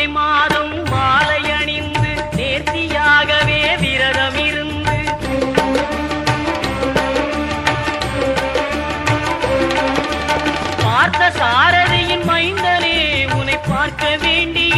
கார்த்திகை மாதம் மாலை அணிந்து நேர்த்தியாகவே விரதம் இருந்து பார்த்த சாரதியின் மைந்தனே உன்னை பார்க்க வேண்டி